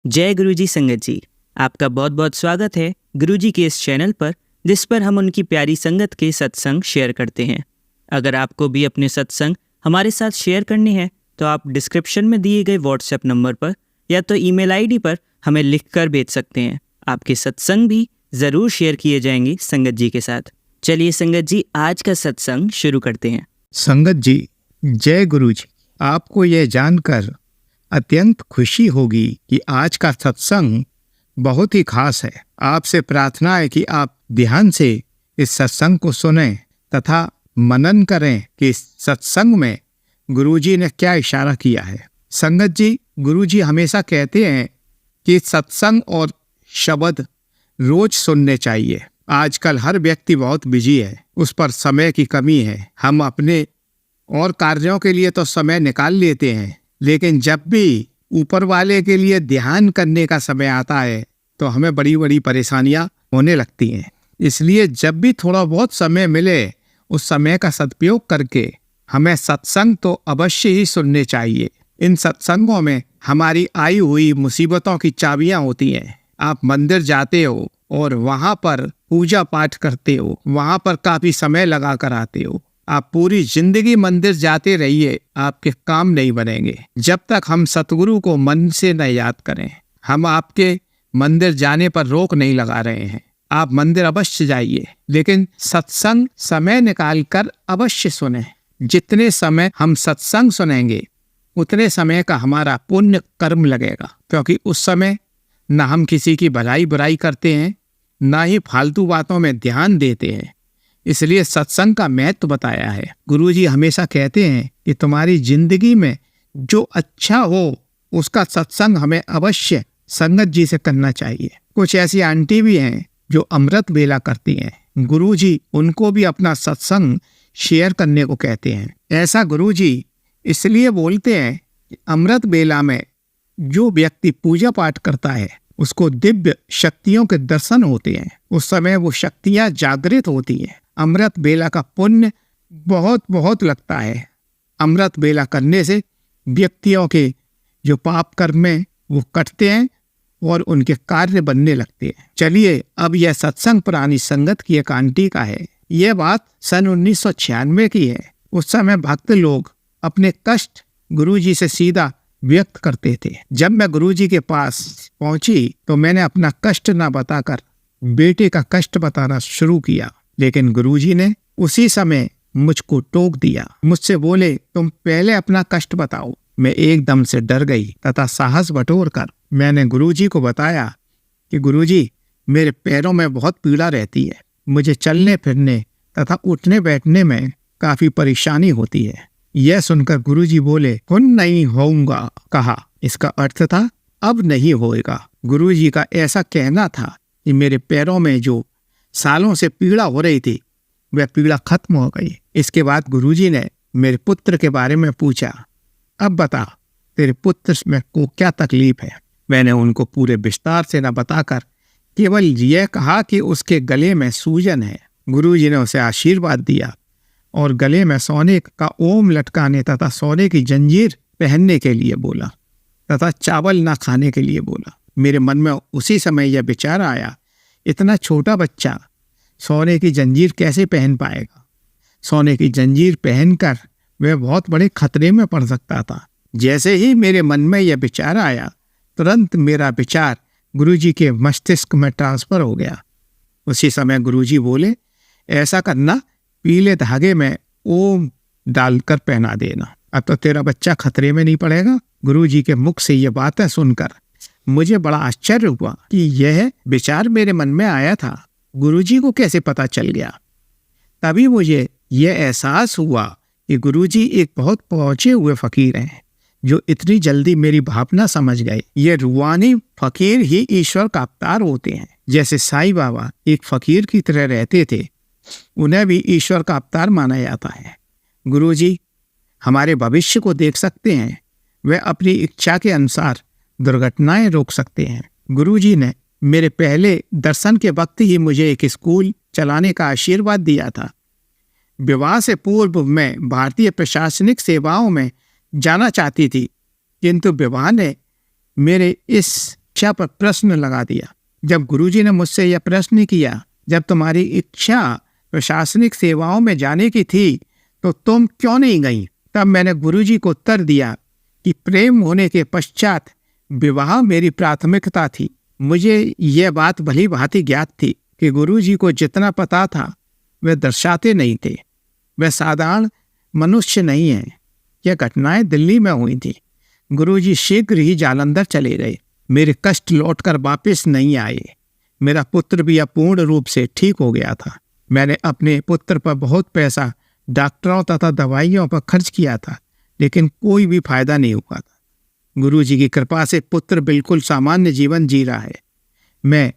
जय गुरुजी संगत जी, आपका बहुत बहुत स्वागत है गुरुजी के इस चैनल पर, जिस पर हम उनकी प्यारी संगत के सत्संग शेयर करते हैं। अगर आपको भी अपने सत्संग हमारे साथ शेयर करने हैं तो आप डिस्क्रिप्शन में दिए गए व्हाट्सएप नंबर पर या तो ईमेल आईडी पर हमें लिखकर भेज सकते हैं। आपके सत्संग भी ज़रूर शेयर किए जाएंगे संगत जी के साथ। चलिए संगत जी, आज का सत्संग शुरू करते हैं। संगत जी, जय गुरु जी। आपको यह जानकर अत्यंत खुशी होगी कि आज का सत्संग बहुत ही खास है। आपसे प्रार्थना है कि आप ध्यान से इस सत्संग को सुनें तथा मनन करें कि इस सत्संग में गुरुजी ने क्या इशारा किया है। संगत जी, गुरुजी हमेशा कहते हैं कि सत्संग और शब्द रोज सुनने चाहिए। आजकल हर व्यक्ति बहुत बिजी है, उस पर समय की कमी है। हम अपने और कार्यों के लिए तो समय निकाल लेते हैं, लेकिन जब भी ऊपर वाले के लिए ध्यान करने का समय आता है तो हमें बड़ी बड़ी परेशानियां होने लगती हैं। इसलिए जब भी थोड़ा बहुत समय मिले, उस समय का सदुपयोग करके हमें सत्संग तो अवश्य ही सुनने चाहिए। इन सत्संगों में हमारी आई हुई मुसीबतों की चाबियां होती हैं। आप मंदिर जाते हो और वहां पर पूजा पाठ करते हो, वहां पर काफी समय लगा कर आते हो। आप पूरी जिंदगी मंदिर जाते रहिए, आपके काम नहीं बनेंगे जब तक हम सतगुरु को मन से न याद करें। हम आपके मंदिर जाने पर रोक नहीं लगा रहे हैं। आप मंदिर अवश्य जाइए, लेकिन सत्संग समय निकाल कर अवश्य सुने। जितने समय हम सत्संग सुनेंगे उतने समय का हमारा पुण्य कर्म लगेगा, क्योंकि उस समय न हम किसी की भलाई बुराई करते हैं, न ही फालतू बातों में ध्यान देते हैं। इसलिए सत्संग का महत्व बताया है। गुरुजी हमेशा कहते हैं कि तुम्हारी जिंदगी में जो अच्छा हो उसका सत्संग हमें अवश्य संगत जी से करना चाहिए। कुछ ऐसी आंटी भी हैं जो अमृत बेला करती हैं। गुरुजी उनको भी अपना सत्संग शेयर करने को कहते हैं। ऐसा गुरुजी इसलिए बोलते हैं कि अमृत बेला में जो व्यक्ति पूजा पाठ करता है उसको दिव्य शक्तियों के दर्शन होते हैं। उस समय वो शक्तियां जागृत होती हैं। अमृत बेला का पुण्य बहुत बहुत लगता है। अमृत बेला करने से व्यक्तियों के जो पाप कर्म में वो कटते हैं और उनके कार्य बनने लगते हैं। चलिए, अब यह सत्संग पुरानी संगत की एक आंटी का है। यह बात सन 1996 की है। उस समय भक्त लोग अपने कष्ट गुरुजी से सीधा व्यक्त करते थे। जब मैं गुरुजी के पास पहुंची तो मैंने अपना कष्ट न बताकर बेटे का कष्ट बताना शुरू किया, लेकिन गुरुजी ने उसी समय मुझको टोक दिया। मुझसे बोले, तुम पहले अपना कष्ट बताओ। मैं एकदम से डर गई तथा साहस बटोर कर मैंने गुरुजी को बताया कि गुरुजी, मेरे पैरों में बहुत पीड़ा रहती है। मुझे चलने फिरने तथा उठने बैठने में काफी परेशानी होती है। यह सुनकर गुरुजी बोले, हुन नहीं होऊंगा कहा। इसका अर्थ था अब नहीं होएगा। गुरुजी का ऐसा कहना था कि मेरे पैरों में जो सालों से पीड़ा हो रही थी वह पीड़ा खत्म हो गई। इसके बाद गुरुजी ने मेरे पुत्र के बारे में पूछा, अब बता तेरे पुत्र में को क्या तकलीफ है। मैंने उनको पूरे विस्तार से न बताकर केवल यह कहा कि उसके गले में सूजन है। गुरुजी ने उसे आशीर्वाद दिया और गले में सोने का ओम लटकाने तथा सोने की जंजीर पहनने के लिए बोला तथा चावल ना खाने के लिए बोला। मेरे मन में उसी समय यह विचार आया, इतना छोटा बच्चा सोने की जंजीर कैसे पहन पाएगा। सोने की जंजीर पहनकर वह बहुत बड़े खतरे में पड़ सकता था। जैसे ही मेरे मन में यह विचार आया, तुरंत मेरा विचार गुरुजी के मस्तिष्क में ट्रांसफर हो गया। उसी समय गुरुजी बोले, ऐसा करना, पीले धागे में ओम डालकर पहना देना, अब तो तेरा बच्चा खतरे में नहीं पड़ेगा। गुरुजी के मुख से ये बातें सुनकर मुझे बड़ा आश्चर्य हुआ कि यह विचार मेरे मन में आया था, गुरुजी को कैसे पता चल गया। तभी मुझे यह एहसास हुआ कि गुरुजी एक बहुत पहुंचे हुए फकीर हैं जो इतनी जल्दी मेरी भावना समझ गए। ये रूहानी फकीर ही ईश्वर का अवतार होते हैं। जैसे साईं बाबा एक फकीर की तरह रहते थे, उन्हें भी ईश्वर का अवतार माना जाता है। गुरुजी हमारे भविष्य को देख सकते हैं। वे अपनी इच्छा के अनुसार दुर्घटनाएं रोक सकते हैं। गुरुजी ने मेरे पहले दर्शन के वक्त ही मुझे एक स्कूल चलाने का आशीर्वाद दिया था। विवाह से पूर्व मैं भारतीय प्रशासनिक सेवाओं में जाना चाहती थी, किंतु विवाह ने मेरे इस इच्छा पर प्रश्न लगा दिया। जब गुरुजी ने मुझसे यह प्रश्न किया, जब तुम्हारी इच्छा प्रशासनिक सेवाओं में जाने की थी तो तुम क्यों नहीं गई? तब मैंने गुरुजी को उत्तर दिया कि प्रेम होने के पश्चात विवाह मेरी प्राथमिकता थी। मुझे यह बात भली भांति ज्ञात थी कि गुरुजी को जितना पता था वे दर्शाते नहीं थे। वे साधारण मनुष्य नहीं हैं। यह घटनाएं दिल्ली में हुई थी। गुरुजी शीघ्र ही जालंधर चले गए। मेरे कष्ट लौटकर वापस नहीं आए। मेरा पुत्र भी अपूर्ण रूप से ठीक हो गया था। मैंने अपने पुत्र पर बहुत पैसा डॉक्टरों तथा दवाइयों पर खर्च किया था, लेकिन कोई भी फायदा नहीं हुआ था। गुरुजी की कृपा से पुत्र बिल्कुल सामान्य जीवन जी रहा है। मैं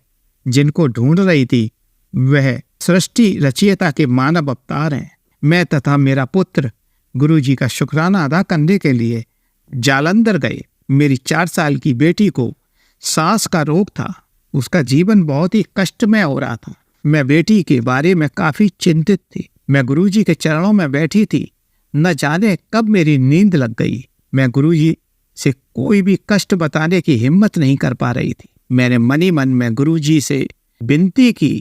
जिनको ढूंढ रही थी वह सृष्टि रचयिता के मानव अवतार हैं। मैं तथा मेरा पुत्र गुरुजी का शुक्राना अदा करने के लिए जालंधर गए। मेरी 4 साल की बेटी को सांस का रोग था। उसका जीवन बहुत ही कष्टमय हो रहा था। मैं बेटी के बारे में काफी चिंतित थी। मैं गुरुजी के चरणों में बैठी थी। न जाने कब मेरी नींद लग गई। मैं गुरुजी से कोई भी कष्ट बताने की हिम्मत नहीं कर पा रही थी। मैंने मनी मन में गुरुजी से विनती की।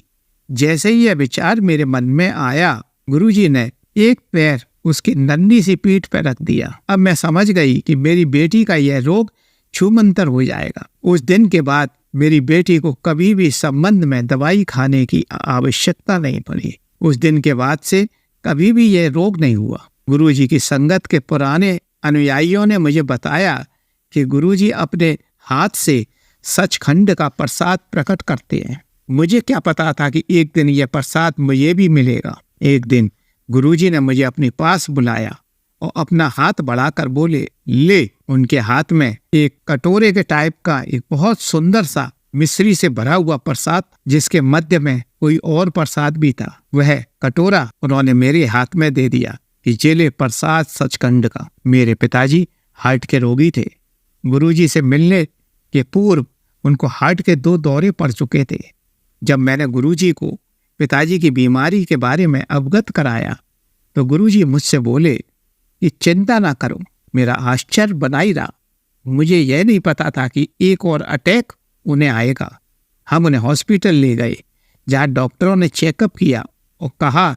जैसे ही यह विचार मेरे मन में आया, गुरुजी ने एक पैर उसकी नन्ही सी पीठ पर रख दिया। अब मैं समझ गई कि मेरी बेटी का यह रोग छूमंतर हो जाएगा। उस दिन के बाद मेरी बेटी को कभी भी संबंध में दवाई खाने की आवश्यकता नहीं पड़ी। उस दिन के बाद से कभी भी यह रोग नहीं हुआ। गुरुजी की संगत के पुराने अनुयायियों ने मुझे बताया कि गुरुजी अपने हाथ से सचखंड का प्रसाद प्रकट करते हैं। मुझे क्या पता था कि एक दिन यह प्रसाद मुझे भी मिलेगा। एक दिन गुरुजी ने मुझे अपने पास बुलाया और अपना हाथ बढ़ाकर बोले, ले। उनके हाथ में एक कटोरे के टाइप का एक बहुत सुंदर सा मिश्री से भरा हुआ प्रसाद, जिसके मध्य में कोई और प्रसाद भी था, वह कटोरा उन्होंने मेरे हाथ में दे दिया कि जेले प्रसाद सचखंड का। मेरे पिताजी हार्ट के रोगी थे। गुरुजी से मिलने के पूर्व उनको हार्ट के 2 दौरे पड़ चुके थे। जब मैंने गुरुजी को पिताजी की बीमारी के बारे में अवगत कराया तो गुरुजी मुझसे बोले कि चिंता ना करो। मेरा आश्चर्य बना ही रहा। मुझे यह नहीं पता था कि एक और अटैक उन्हें आएगा। हम उन्हें हॉस्पिटल ले गए, जहां डॉक्टरों ने चेकअप किया और कहा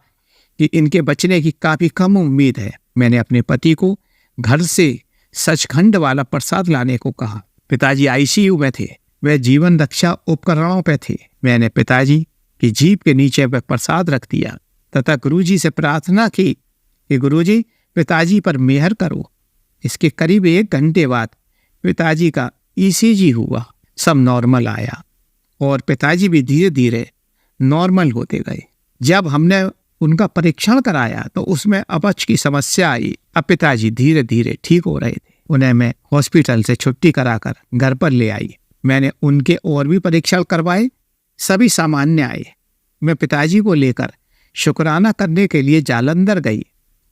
कि इनके बचने की काफ़ी कम उम्मीद है। मैंने अपने पति को घर से सचखंड वाला प्रसाद लाने को कहा। पिताजी आईसीयू में थे। वह जीवन रक्षा उपकरणों पर थे। मैंने पिताजी की जीभ के नीचे वह प्रसाद रख दिया तथा गुरुजी से प्रार्थना की कि गुरुजी पिताजी पर मेहर करो। इसके करीब 1 घंटे बाद पिताजी का ईसीजी हुआ। सब नॉर्मल आया और पिताजी भी धीरे धीरे नॉर्मल होते गए। जब हमने उनका परीक्षण कराया तो उसमें अपच की समस्या आई। अब पिताजी धीरे धीरे ठीक हो रहे थे। उन्हें मैं हॉस्पिटल से छुट्टी कराकर घर पर ले आई। मैंने उनके और भी परीक्षण करवाए, सभी सामान्य आए। मैं पिताजी को लेकर शुक्राना करने के लिए जालंधर गई।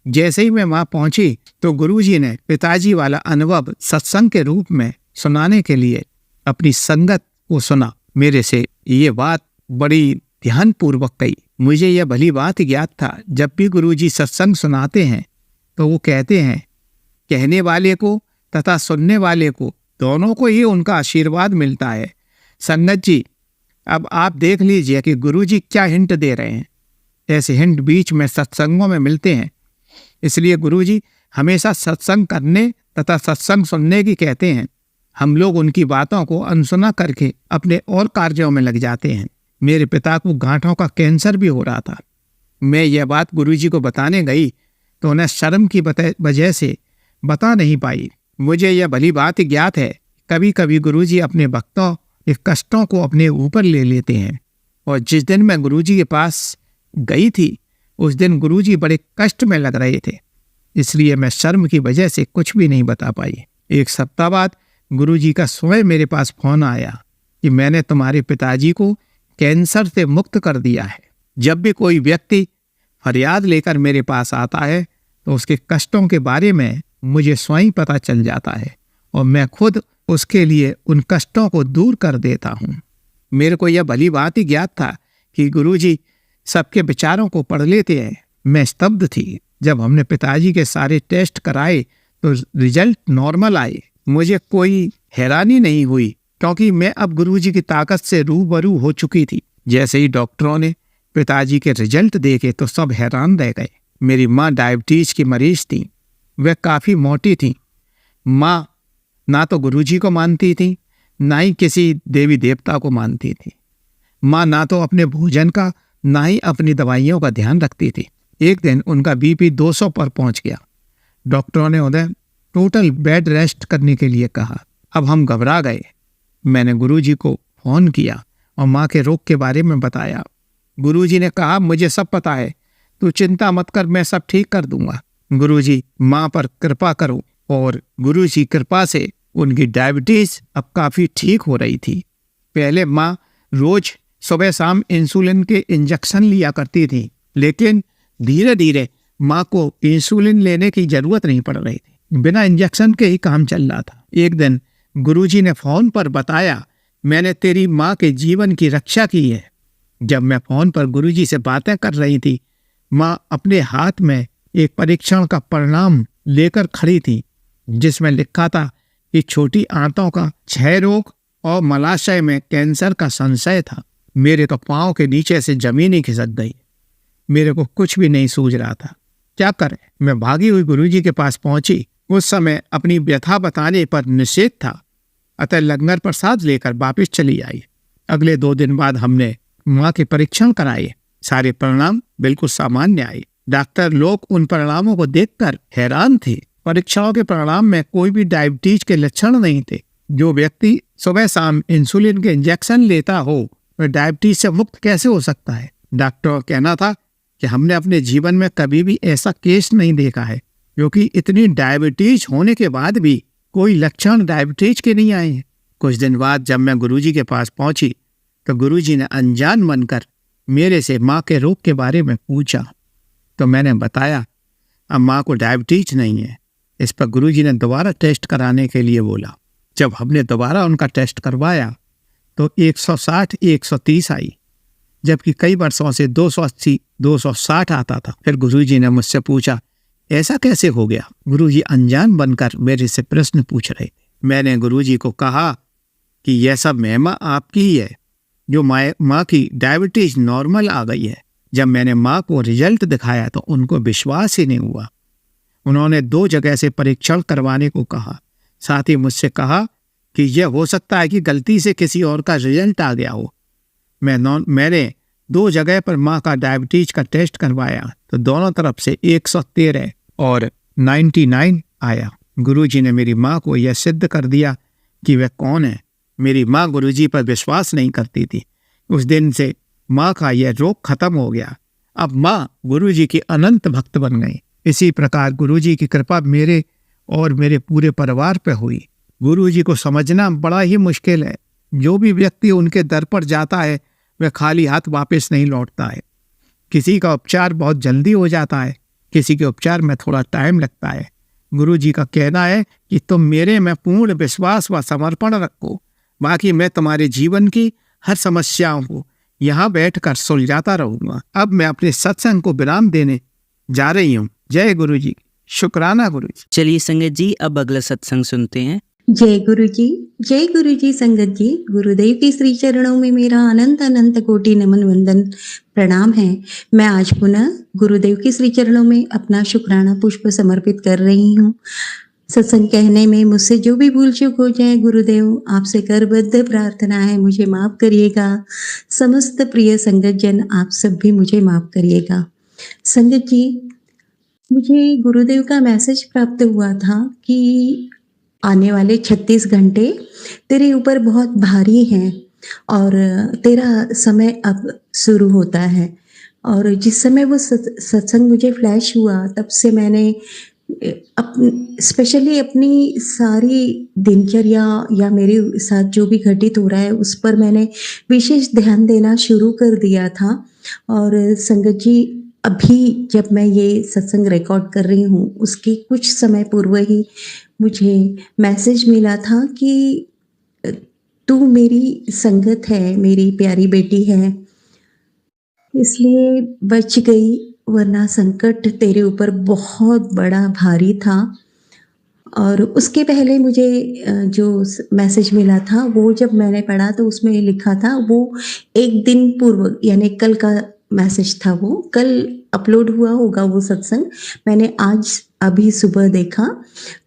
जैसे ही मैं वहां पहुंची तो गुरुजी ने पिताजी वाला अनुभव सत्संग के रूप में सुनाने के लिए अपनी संगत को सुना। मेरे से ये बात बड़ी ध्यानपूर्वक कही। मुझे यह भली बात ज्ञात था, जब भी गुरुजी सत्संग सुनाते हैं तो वो कहते हैं कहने वाले को तथा सुनने वाले को दोनों को ही उनका आशीर्वाद मिलता है। संगत जी, अब आप देख लीजिए कि गुरुजी क्या हिंट दे रहे हैं। ऐसे हिंट बीच में सत्संगों में मिलते हैं। इसलिए गुरुजी हमेशा सत्संग करने तथा सत्संग सुनने की कहते हैं। हम लोग उनकी बातों को अनसुना करके अपने और कार्यों में लग जाते हैं। मेरे पिता को गांठों का कैंसर भी हो रहा था। मैं यह बात गुरुजी को बताने गई तो उन्हें शर्म की वजह से बता नहीं पाई। मुझे यह भली बात ज्ञात है, कभी कभी गुरुजी अपने भक्तों के कष्टों को अपने ऊपर ले लेते हैं। और जिस दिन मैं गुरुजी के पास गई थी उस दिन गुरुजी बड़े कष्ट में लग रहे थे, इसलिए मैं शर्म की वजह से कुछ भी नहीं बता पाई। 1 सप्ताह बाद गुरुजी का स्वयं मेरे पास फोन आया कि मैंने तुम्हारे पिताजी को कैंसर से मुक्त कर दिया है। जब भी कोई व्यक्ति फरियाद लेकर मेरे पास आता है तो उसके कष्टों के बारे में मुझे स्वयं पता चल जाता है और मैं खुद उसके लिए उन कष्टों को दूर कर देता हूँ। मेरे को यह भली बात ही ज्ञात था कि गुरुजी सबके विचारों को पढ़ लेते हैं। मैं स्तब्ध थी। जब हमने पिताजी के सारे टेस्ट कराए तो रिजल्ट नॉर्मल आए। मुझे कोई हैरानी नहीं हुई क्योंकि मैं अब गुरुजी की ताकत से रूबरू हो चुकी थी। जैसे ही डॉक्टरों ने पिताजी के रिजल्ट देखे तो सब हैरान रह गए। मेरी माँ डायबिटीज की मरीज थी। वह काफ़ी मोटी थी। माँ ना तो गुरुजी को मानती थी, ना ही किसी देवी देवता को मानती थी। माँ ना तो अपने भोजन का, ना ही अपनी दवाइयों का ध्यान रखती थी। एक दिन उनका बीपी 200 पर पहुंच गया। डॉक्टरों ने उन्हें टोटल बेड रेस्ट करने के लिए कहा। अब हम घबरा गए। मैंने गुरुजी को फोन किया और माँ के रोग के बारे में बताया। गुरुजी ने कहा, मुझे सब पता है, तू चिंता मत कर, मैं सब ठीक कर दूंगा। गुरुजी माँ पर कृपा करो। और गुरुजी कृपा से उनकी डायबिटीज अब काफ़ी ठीक हो रही थी। पहले माँ रोज सुबह शाम इंसुलिन के इंजेक्शन लिया करती थी, लेकिन धीरे धीरे माँ को इंसुलिन लेने की जरूरत नहीं पड़ रही थी। बिना इंजेक्शन के ही काम चल रहा था। एक दिन गुरुजी ने फोन पर बताया, मैंने तेरी माँ के जीवन की रक्षा की है। जब मैं फोन पर गुरुजी से बातें कर रही थी, माँ अपने हाथ में एक परीक्षण का परिणाम लेकर खड़ी थी, जिसमें लिखा था कि छोटी आंतों का क्षय रोग और मलाशय में कैंसर का संशय था। मेरे तो पाँव के नीचे से जमीन ही खिसक गई। मेरे को कुछ भी नहीं सूझ रहा था, क्या करें। मैं भागी हुई गुरुजी के पास पहुंची। उस समय अपनी व्यथा बताने पर निषेध था, अतः लंगर प्रसाद लेकर वापिस चली आई। अगले 2 दिन बाद हमने माँ के परीक्षण कराए। सारे परिणाम बिल्कुल सामान्य आए। डॉक्टर लोग उन परिणामों को देखकर हैरान थे। परीक्षाओं के परिणाम में कोई भी डायबिटीज के लक्षण नहीं थे। जो व्यक्ति सुबह शाम इंसुलिन के इंजेक्शन लेता हो वह डायबिटीज से मुक्त कैसे हो सकता है। डॉक्टर का कहना था कि हमने अपने जीवन में कभी भी ऐसा केस नहीं देखा है, क्योंकि इतनी डायबिटीज होने के बाद भी कोई लक्षण डायबिटीज के नहीं आए हैं। कुछ दिन बाद जब मैं गुरुजी के पास पहुंची तो गुरुजी ने अनजान बनकर मेरे से माँ के रोग के बारे में पूछा। तो मैंने बताया, अब माँ को डायबिटीज नहीं है। इस पर गुरुजी ने दोबारा टेस्ट कराने के लिए बोला। जब हमने दोबारा उनका टेस्ट करवाया तो 160 130 आई, जबकि कई वर्षों से 280 260 आता था। फिर गुरुजी ने मुझसे पूछा, ऐसा कैसे हो गया। गुरुजी अनजान बनकर मेरे से प्रश्न पूछ रहे थे। मैंने गुरुजी को कहा कि यह सब महिमा आपकी ही है, जो माँ की डायबिटीज नॉर्मल आ गई है। जब मैंने माँ को रिजल्ट दिखाया तो उनको विश्वास ही नहीं हुआ। उन्होंने 2 जगह से परीक्षण करवाने को कहा। साथ ही मुझसे कहा कि यह हो सकता है कि गलती से किसी और का रिजल्ट आ गया हो। मैंने 2 जगह पर माँ का डायबिटीज का टेस्ट करवाया तो दोनों तरफ से 113 और 99 आया। गुरुजी ने मेरी माँ को यह सिद्ध कर दिया कि वह कौन है। मेरी माँ गुरुजी पर विश्वास नहीं करती थी। उस दिन से माँ का यह रोग खत्म हो गया। अब माँ गुरुजी की अनंत भक्त बन गई। इसी प्रकार गुरुजी की कृपा मेरे और मेरे पूरे परिवार पर हुई। गुरुजी को समझना बड़ा ही मुश्किल है। जो भी व्यक्ति उनके दर पर जाता है वह खाली हाथ वापस नहीं लौटता है। किसी का उपचार बहुत जल्दी हो जाता है, किसी के उपचार में थोड़ा टाइम लगता है। गुरुजी का कहना है कि तुम मेरे में पूर्ण विश्वास व समर्पण रखो, बाकी मैं तुम्हारे जीवन की हर समस्याओं को यहाँ बैठकर सुलझाता रहूंगा। अब मैं अपने सत्संग को विराम देने जा रही हूँ। जय गुरुजी। शुक्राना गुरुजी। चलिए संगत जी, अब अगला सत्संग सुनते हैं। जय गुरु जी संगत जी। गुरुदेव के श्री चरणों में मेरा अनंत अनंत कोटि नमन वंदन प्रणाम है। मैं आज पुनः गुरुदेव के श्री चरणों में अपना शुक्राना पुष्प समर्पित कर रही हूँ। सत्संग कहने में मुझसे जो भी भूल चूक हो जाए, गुरुदेव आपसे करबद्ध प्रार्थना है, मुझे माफ करिएगा। समस्त प्रिय संगत जन, आप सब भी मुझे माफ करिएगा। संगत जी, मुझे गुरुदेव का मैसेज प्राप्त हुआ था कि आने वाले 36 घंटे तेरे ऊपर बहुत भारी हैं और तेरा समय अब शुरू होता है। और जिस समय वो सत्संग मुझे फ्लैश हुआ, तब से मैंने स्पेशली अपनी सारी दिनचर्या या मेरे साथ जो भी घटित हो रहा है उस पर मैंने विशेष ध्यान देना शुरू कर दिया था। और संगत जी, अभी जब मैं ये सत्संग रिकॉर्ड कर रही हूँ उसके कुछ समय पूर्व ही मुझे मैसेज मिला था कि तू मेरी संगत है, मेरी प्यारी बेटी है, इसलिए बच गई, वरना संकट तेरे ऊपर बहुत बड़ा भारी था। और उसके पहले मुझे जो मैसेज मिला था वो जब मैंने पढ़ा तो उसमें लिखा था वो एक दिन पूर्व यानी कल का मैसेज था। वो कल अपलोड हुआ होगा वो सत्संग, मैंने आज अभी सुबह देखा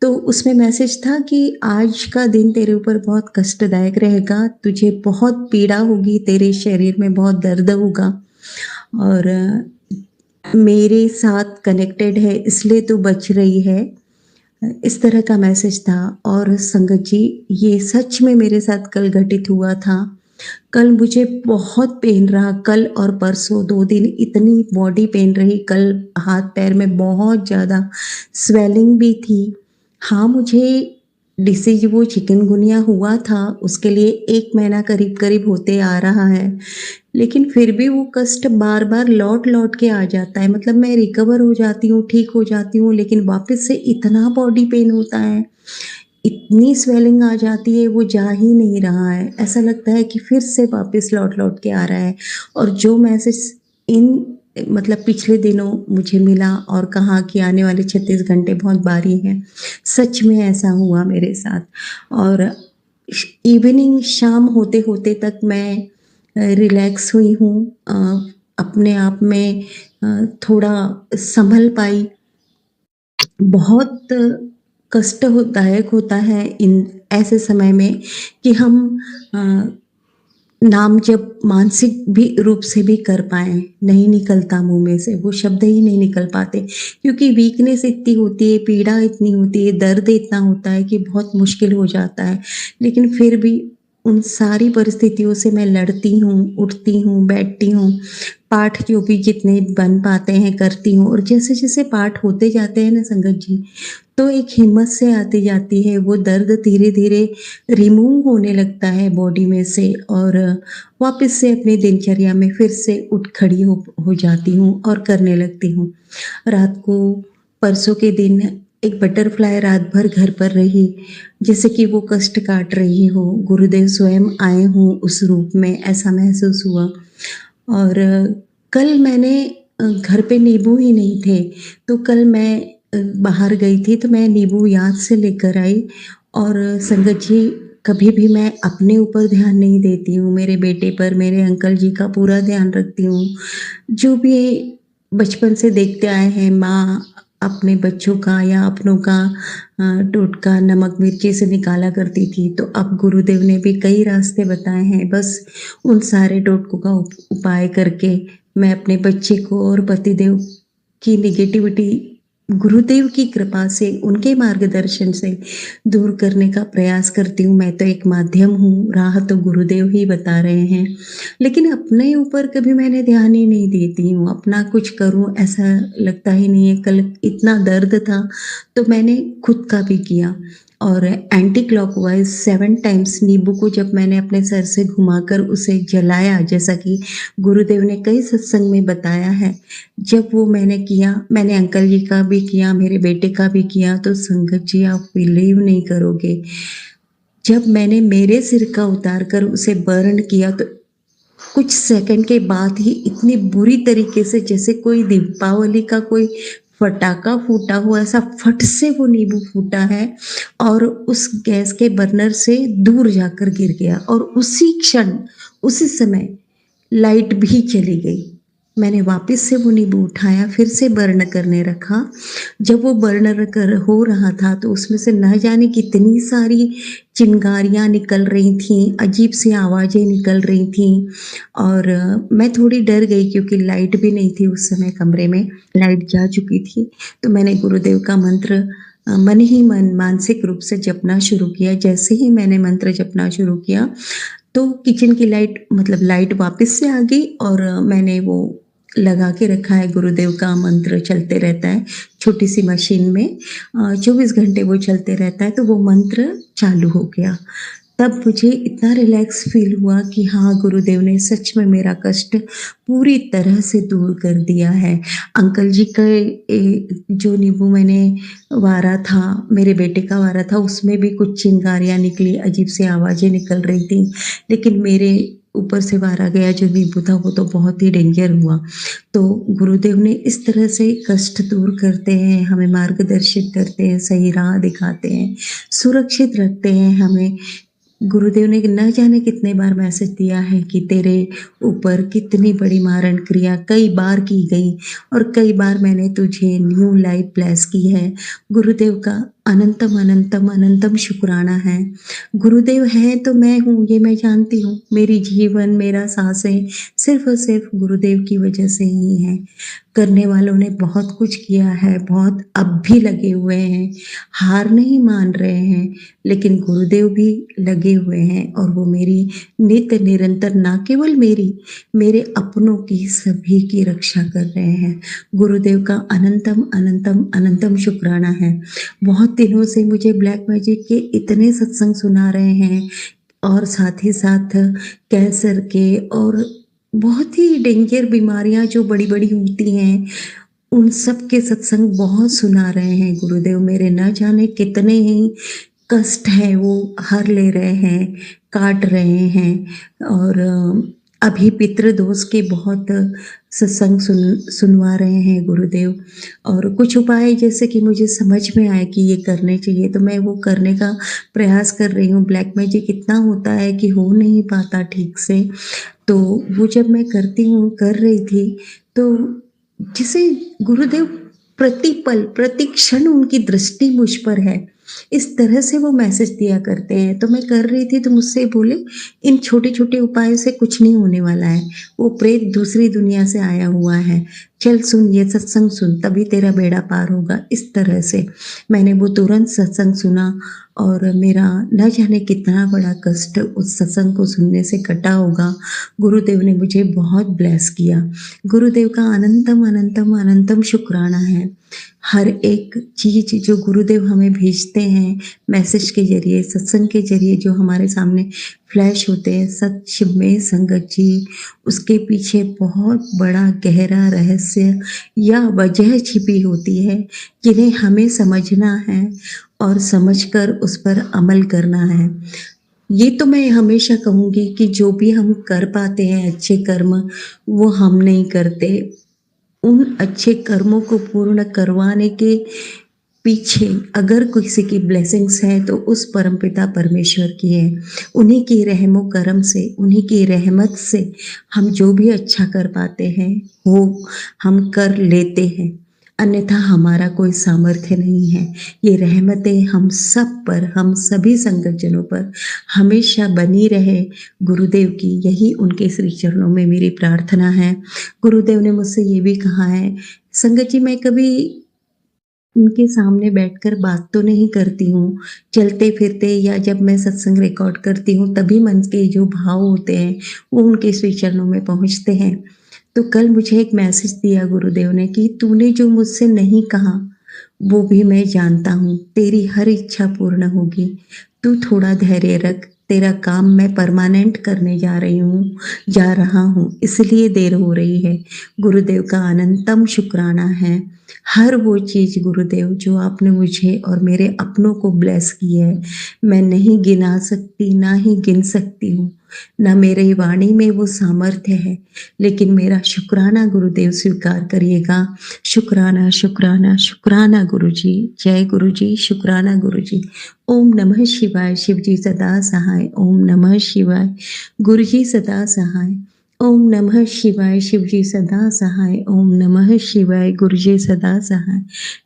तो उसमें मैसेज था कि आज का दिन तेरे ऊपर बहुत कष्टदायक रहेगा, तुझे बहुत पीड़ा होगी, तेरे शरीर में बहुत दर्द होगा और मेरे साथ कनेक्टेड है इसलिए तू बच रही है। इस तरह का मैसेज था। और संगत जी, ये सच में मेरे साथ कल घटित हुआ था। कल मुझे बहुत पेन रहा, कल और परसों 2 दिन इतनी बॉडी पेन रही, कल हाथ पैर में बहुत ज़्यादा स्वेलिंग भी थी। हाँ, मुझे डिसीज वो चिकनगुनिया हुआ था, उसके लिए 1 महीना करीब-करीब होते आ रहा है। लेकिन फिर भी वो कष्ट बार-बार लौट-लौट के आ जाता है। मतलब मैं रिकवर हो जाती हूँ, ठीक हो जाती हूँ, लेकिन वापस से इतना बॉडी पेन होता है, इतनी स्वेलिंग आ जाती है, वो जा ही नहीं रहा है। ऐसा लगता है कि फिर से वापस लौट-लौट के आ रहा है। और जो मैसेज इन मतलब पिछले दिनों मुझे मिला और कहा कि आने वाले 36 घंटे बहुत भारी हैं, सच में ऐसा हुआ मेरे साथ। और इवनिंग शाम होते-होते तक मैं रिलैक्स हुई हूँ, अपने आप में थोड़ा संभल पाई। बहुत कष्टदायक होता है इन ऐसे समय में कि हम अ, नाम जप मानसिक भी रूप से भी कर पाएँ, नहीं निकलता मुँह में से, वो शब्द ही नहीं निकल पाते क्योंकि वीकनेस इतनी होती है, पीड़ा इतनी होती है, दर्द इतना होता है कि बहुत मुश्किल हो जाता है। लेकिन फिर भी उन सारी परिस्थितियों से मैं लड़ती हूँ, उठती हूँ, बैठती हूँ, पाठ जो भी जितने बन पाते हैं करती हूँ और जैसे-जैसे पाठ होते जाते हैं ना संगत जी, तो एक हिम्मत से आती जाती है, वो दर्द धीरे-धीरे रिमूव होने लगता है बॉडी में से और वापस से अपनी दिनचर्या में फिर से उठ खड़ी हो जाती हूँ और करने लगती हूँ। रात को परसों के दिन एक बटरफ्लाई रात भर घर पर रही, जैसे कि वो कष्ट काट रही हो, गुरुदेव स्वयं आए हों उस रूप में, ऐसा महसूस हुआ। और कल मैंने घर पे नींबू ही नहीं थे, तो कल मैं बाहर गई थी तो मैं नींबू याद से लेकर आई। और संगत जी, कभी भी मैं अपने ऊपर ध्यान नहीं देती हूँ, मेरे बेटे पर, मेरे अंकल जी का पूरा ध्यान रखती हूँ। जो भी बचपन से देखते आए हैं, माँ अपने बच्चों का या अपनों का टोटका नमक मिर्ची से निकाला करती थी, तो अब गुरुदेव ने भी कई रास्ते बताए हैं। बस उन सारे टोटकों का उपाय करके मैं अपने बच्चे को और पतिदेव की नेगेटिविटी गुरुदेव की कृपा से, उनके मार्गदर्शन से दूर करने का प्रयास करती हूँ। मैं तो एक माध्यम हूँ, राह तो गुरुदेव ही बता रहे हैं। लेकिन अपने ऊपर कभी मैंने ध्यान ही नहीं देती हूँ, अपना कुछ करूँ ऐसा लगता ही नहीं है। कल इतना दर्द था तो मैंने खुद का भी किया और एंटी क्लॉकवाइज 7 टाइम्स नींबू को जब मैंने अपने सर से घुमाकर उसे जलाया, जैसा कि गुरुदेव ने कई सत्संग में बताया है, जब वो मैंने किया, मैंने अंकल जी का भी किया, मेरे बेटे का भी किया, तो संगत जी आप बिलीव नहीं करोगे, जब मैंने मेरे सिर का उतार कर उसे बर्न किया तो कुछ सेकंड के बाद ही इतनी बुरी तरीके से जैसे कोई दीपावली का कोई पटाखा फूटा हुआ, ऐसा फट से वो नींबू फूटा है और उस गैस के बर्नर से दूर जाकर गिर गया और उसी क्षण, उसी समय लाइट भी चली गई। मैंने वापस से वो नींबू उठाया, फिर से बर्न करने रखा। जब वो बर्न कर हो रहा था तो उसमें से न जाने कितनी सारी चिंगारियाँ निकल रही थीं, अजीब सी आवाज़ें निकल रही थीं और मैं थोड़ी डर गई क्योंकि लाइट भी नहीं थी उस समय कमरे में, लाइट जा चुकी थी। तो मैंने गुरुदेव का मंत्र मन ही मन मानसिक रूप से जपना शुरू किया। जैसे ही मैंने मंत्र जपना शुरू किया तो किचन की लाइट मतलब लाइट वापस से आ गई और मैंने वो लगा के रखा है, गुरुदेव का मंत्र चलते रहता है छोटी सी मशीन में, 24 घंटे वो चलते रहता है, तो वो मंत्र चालू हो गया। तब मुझे इतना रिलैक्स फील हुआ कि हाँ, गुरुदेव ने सच में मेरा कष्ट पूरी तरह से दूर कर दिया है। अंकल जी का जो नींबू मैंने वारा था, मेरे बेटे का वारा था, उसमें भी कुछ चिंगारियाँ निकली, अजीब सी आवाज़ें निकल रही थी, लेकिन मेरे ऊपर से वार आ गया जो नींबू था वो तो बहुत ही डेंजर हुआ। तो गुरुदेव ने इस तरह से कष्ट दूर करते हैं, हमें मार्गदर्शित करते हैं, सही राह दिखाते हैं, सुरक्षित रखते हैं हमें। गुरुदेव ने न जाने कितने बार मैसेज दिया है कि तेरे ऊपर कितनी बड़ी मारण क्रिया कई बार की गई और कई बार मैंने तुझे न्यू लाइफ ब्लेस की है। गुरुदेव का अनंतम अनंतम अनंतम शुक्राना है। गुरुदेव हैं तो मैं हूँ, ये मैं जानती हूँ। मेरी जीवन, मेरा सांसें सिर्फ और सिर्फ गुरुदेव की वजह से ही है। करने वालों ने बहुत कुछ किया है, बहुत अब भी लगे हुए हैं, हार नहीं मान रहे हैं, लेकिन गुरुदेव भी लगे हुए हैं और वो मेरी नित्य निरंतर, ना केवल मेरी, मेरे अपनों की, सभी की रक्षा कर रहे हैं। गुरुदेव का अनंतम अनंतम अनंतम शुक्राना है। बहुत दिनों से मुझे ब्लैक मैजिक के इतने सत्संग सुना रहे हैं और साथ ही साथ कैंसर के और बहुत ही डेंजर बीमारियां जो बड़ी बड़ी होती हैं उन सब के सत्संग बहुत सुना रहे हैं। गुरुदेव मेरे न जाने कितने ही कष्ट हैं वो हर ले रहे हैं, काट रहे हैं। और अभी पितृदोष के बहुत सत्संग सुनवा रहे हैं गुरुदेव। और कुछ उपाय जैसे कि मुझे समझ में आए कि ये करने चाहिए तो मैं वो करने का प्रयास कर रही हूँ। ब्लैक मैजिक इतना होता है कि हो नहीं पाता ठीक से, तो वो जब मैं करती हूँ, कर रही थी, तो जिसे गुरुदेव प्रतिपल प्रति क्षण उनकी दृष्टि मुझ पर है, इस तरह से वो मैसेज दिया करते हैं। तो मैं कर रही थी तो मुझसे बोले इन छोटे छोटे उपायों से कुछ नहीं होने वाला है, वो प्रेत दूसरी दुनिया से आया हुआ है, चल सुन ये सत्संग सुन, तभी तेरा बेड़ा पार होगा। इस तरह से मैंने वो तुरंत सत्संग सुना और मेरा न जाने कितना बड़ा कष्ट उस सत्संग को सुनने से कटा होगा। गुरुदेव ने मुझे बहुत ब्लेस किया। गुरुदेव का अनंतम अनंतम अनंतम शुक्राना है। हर एक चीज़ जो गुरुदेव हमें भेजते हैं मैसेज के जरिए, सत्संग के जरिए, जो हमारे सामने फ्लैश होते हैं, सच में संगत जी, उसके पीछे बहुत बड़ा गहरा रहस्य या वजह छिपी होती है जिन्हें हमें समझना है और समझकर उस पर अमल करना है। ये तो मैं हमेशा कहूँगी कि जो भी हम कर पाते हैं अच्छे कर्म, वो हम नहीं करते। उन अच्छे कर्मों को पूर्ण करवाने के पीछे अगर किसी की ब्लेसिंग्स है तो उस परमपिता परमेश्वर की है। उन्हीं की रहमो करम से, उन्हीं की रहमत से हम जो भी अच्छा कर पाते हैं वो हम कर लेते हैं, अन्यथा हमारा कोई सामर्थ्य नहीं है। ये रहमतें हम सब पर, हम सभी संगतजनों पर हमेशा बनी रहे गुरुदेव की, यही उनके श्री चरणों में मेरी प्रार्थना है। गुरुदेव ने मुझसे ये भी कहा है, संगत जी मैं कभी उनके सामने बैठकर बात तो नहीं करती हूँ, चलते फिरते या जब मैं सत्संग रिकॉर्ड करती हूँ तभी मन के जो भाव होते हैं वो उनके श्री चरणों में पहुँचते हैं। तो कल मुझे एक मैसेज दिया गुरुदेव ने कि तूने जो मुझसे नहीं कहा वो भी मैं जानता हूँ, तेरी हर इच्छा पूर्ण होगी, तू थोड़ा धैर्य रख, तेरा काम मैं परमानेंट करने जा रहा हूँ, इसलिए देर हो रही है। गुरुदेव का अनंतम शुक्राना है। हर वो चीज़ गुरुदेव जो आपने मुझे और मेरे अपनों को ब्लेस की है, मैं नहीं गिना सकती, ना ही गिन सकती हूँ, ना मेरी वाणी में वो सामर्थ्य है, लेकिन मेरा शुक्राना गुरुदेव स्वीकार करिएगा। शुक्राना शुक्राना शुक्राना गुरुजी। जय गुरुजी, शुक्राना गुरुजी। ओम नमः शिवाय। शिवजी सदा सहाय। ओम नमः शिवाय। गुरुजी सदा सहाय। ओम नमः शिवाय। शिवजी सदा सहाय। ओम नमः शिवाय। गुरुजी सदा सहाय।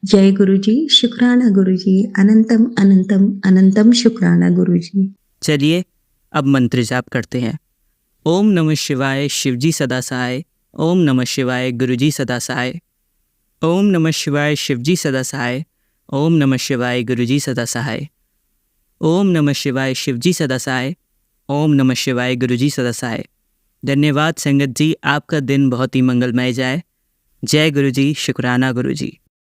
जय गुरुजी, शुक्राना गुरुजी। अनंतम अनंतम अनंतम शुक्राना गुरुजी। चलिए अब मंत्र जाप करते हैं। ओम नमः शिवाय, शिवजी सदा सहाय। ओम नमः शिवाय, गुरुजी सदा सहाय। ओम नमः शिवाय, शिवजी सदा सहाय। ओम नमः शिवाय, गुरुजी सदा सहाय। ओम नमः शिवाय, शिवजी सदा सहाय। ओम नमः शिवाय, गुरुजी सदा सहाय। धन्यवाद संगत जी, आपका दिन बहुत ही मंगलमय जाए। जय गुरुजी, शुक्राना गुरुजी।